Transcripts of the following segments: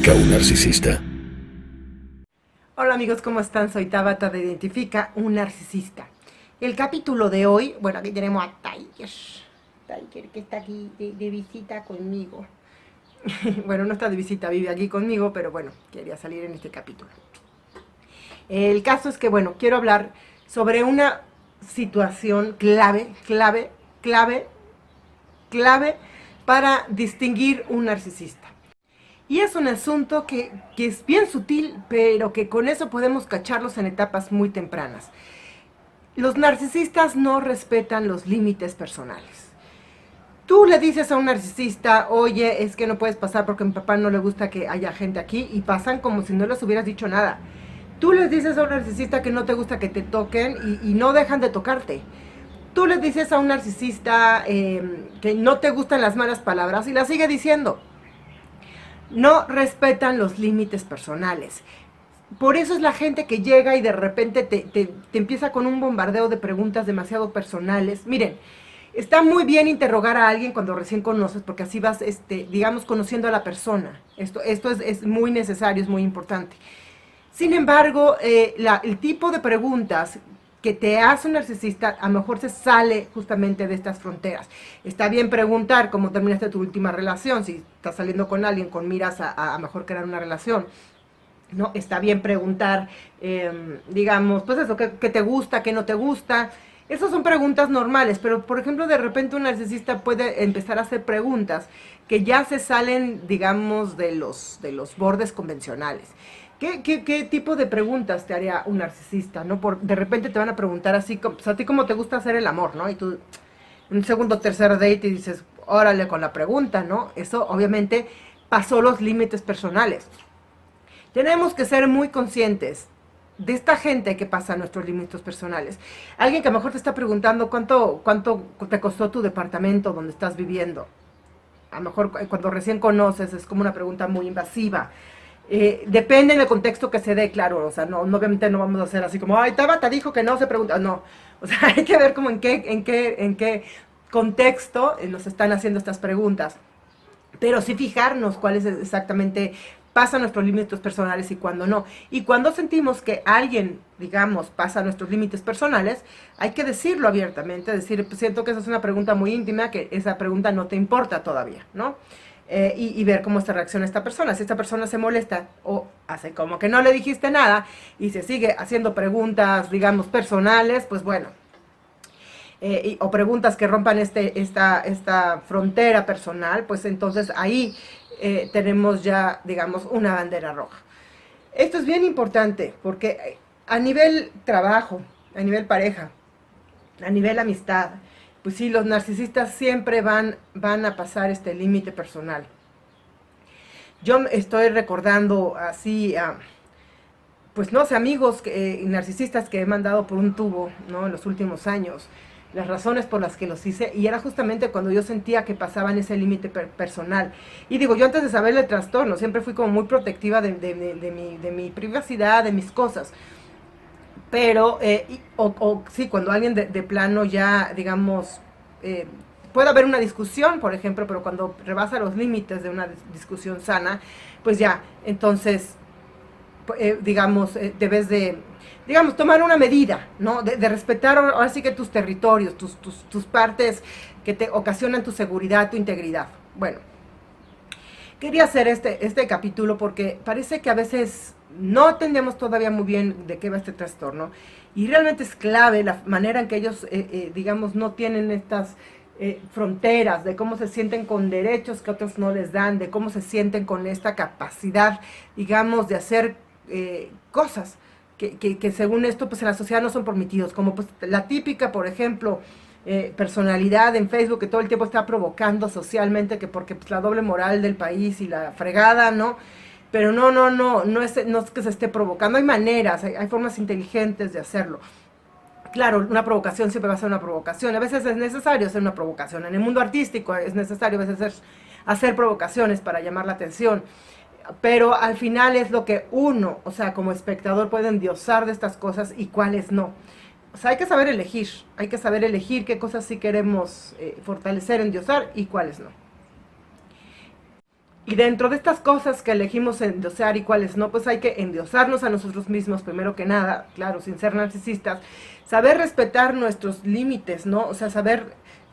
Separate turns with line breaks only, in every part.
identifica un narcisista?
Hola amigos, ¿cómo están? Soy Tabata de Identifica un Narcisista. El capítulo de hoy, bueno, aquí tenemos a Tiger que está aquí de visita conmigo. Bueno, no está de visita, vive aquí conmigo, pero bueno, quería salir en este capítulo. El caso es que, bueno, quiero hablar sobre una situación clave para distinguir un narcisista. Y es un asunto que es bien sutil, pero que con eso podemos cacharlos en etapas muy tempranas. Los narcisistas no respetan los límites personales. Tú le dices a un narcisista, oye, es que no puedes pasar porque a mi papá no le gusta que haya gente aquí, y pasan como si no les hubieras dicho nada. Tú les dices a un narcisista que no te gusta que te toquen y no dejan de tocarte. Tú le dices a un narcisista que no te gustan las malas palabras y las sigue diciendo. No respetan los límites personales. Por eso es la gente que llega y de repente te empieza con un bombardeo de preguntas demasiado personales. Miren, está muy bien interrogar a alguien cuando recién conoces, porque así vas, digamos, conociendo a la persona. Esto es muy necesario, es muy importante. Sin embargo, el tipo de preguntas que te hace un narcisista a lo mejor se sale justamente de estas fronteras. Está bien preguntar cómo terminaste tu última relación, si estás saliendo con alguien con miras a mejor crear una relación. ¿No? Está bien preguntar, digamos, pues eso, ¿qué te gusta, qué no te gusta? Esas son preguntas normales, pero por ejemplo, de repente un narcisista puede empezar a hacer preguntas que ya se salen, digamos, de los bordes convencionales. ¿Qué tipo de preguntas te haría un narcisista, no? De repente te van a preguntar así, pues, a ti cómo te gusta hacer el amor, ¿no? Y tú, en un segundo o tercer date, y dices, órale con la pregunta, ¿no? Eso obviamente pasó los límites personales. Tenemos que ser muy conscientes de esta gente que pasa nuestros límites personales. Alguien que a lo mejor te está preguntando cuánto te costó tu departamento donde estás viviendo. A lo mejor cuando recién conoces es como una pregunta muy invasiva. Depende del contexto que se dé, claro, o sea, no, obviamente no vamos a hacer así como, ay, Tabata dijo que no se pregunta, no, o sea, hay que ver como en qué contexto nos están haciendo estas preguntas, pero sí fijarnos cuáles exactamente pasan nuestros límites personales y cuándo no. Y cuando sentimos que alguien, digamos, pasa nuestros límites personales, hay que decirlo abiertamente, decir, pues siento que esa es una pregunta muy íntima, que esa pregunta no te importa todavía, ¿no? Y ver cómo se reacciona esta persona. Si esta persona se molesta o hace como que no le dijiste nada y se sigue haciendo preguntas, digamos, personales, pues bueno, o preguntas que rompan esta frontera personal, pues entonces ahí tenemos ya, digamos, una bandera roja. Esto es bien importante porque a nivel trabajo, a nivel pareja, a nivel amistad, pues sí, los narcisistas siempre van a pasar este límite personal. Yo estoy recordando así pues no sé, amigos narcisistas que he mandado por un tubo, ¿no? En los últimos años, las razones por las que los hice, y era justamente cuando yo sentía que pasaban ese límite personal. Y digo, yo antes de saber el trastorno, siempre fui como muy protectiva de mi privacidad, de mis cosas. Pero, sí, cuando alguien de plano ya, digamos, puede haber una discusión, por ejemplo, pero cuando rebasa los límites de una discusión sana, pues ya, entonces digamos, debes de, digamos, tomar una medida, ¿no? De respetar ahora sí que tus territorios, tus partes que te ocasionan tu seguridad, tu integridad. Bueno, quería hacer este capítulo porque parece que a veces no entendemos todavía muy bien de qué va este trastorno y realmente es clave la manera en que ellos, digamos, no tienen estas fronteras, de cómo se sienten con derechos que otros no les dan, de cómo se sienten con esta capacidad, digamos, de hacer cosas que según esto pues en la sociedad no son permitidos, como pues la típica, por ejemplo, personalidad en Facebook que todo el tiempo está provocando socialmente, que porque pues, la doble moral del país y la fregada, ¿no? Pero no es que se esté provocando, hay maneras, hay formas inteligentes de hacerlo. Claro, una provocación siempre va a ser una provocación. A veces es necesario hacer una provocación. En el mundo artístico es necesario a veces hacer provocaciones para llamar la atención. Pero al final es lo que uno, o sea, como espectador puede endiosar de estas cosas y cuáles no. O sea, hay que saber elegir qué cosas sí queremos fortalecer, endiosar y cuáles no. Y dentro de estas cosas que elegimos endiosar y cuáles no, pues hay que endiosarnos a nosotros mismos primero que nada, claro, sin ser narcisistas, saber respetar nuestros límites, ¿no? O sea, saber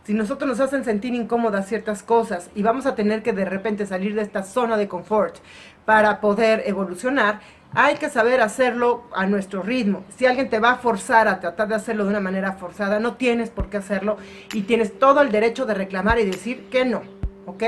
si nosotros nos hacen sentir incómodas ciertas cosas y vamos a tener que de repente salir de esta zona de confort para poder evolucionar, hay que saber hacerlo a nuestro ritmo. Si alguien te va a forzar a tratar de hacerlo de una manera forzada, no tienes por qué hacerlo y tienes todo el derecho de reclamar y decir que no, ¿ok?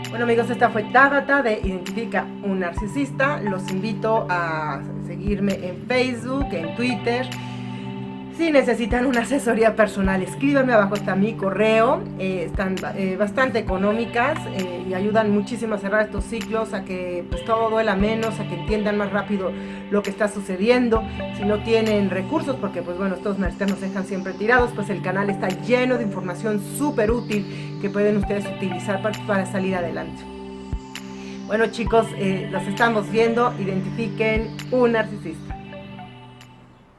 Bueno amigos, esta fue Tabata de Identifica un Narcisista. Los invito a seguirme en Facebook, en Twitter. Si necesitan una asesoría personal, escríbanme, abajo está mi correo. Están bastante económicas y ayudan muchísimo a cerrar estos ciclos, a que pues todo duela menos, a que entiendan más rápido lo que está sucediendo. Si no tienen recursos, porque pues bueno, estos narcisistas nos dejan siempre tirados, pues el canal está lleno de información súper útil que pueden ustedes utilizar para salir adelante. Bueno chicos, los estamos viendo. Identifiquen un narcisista.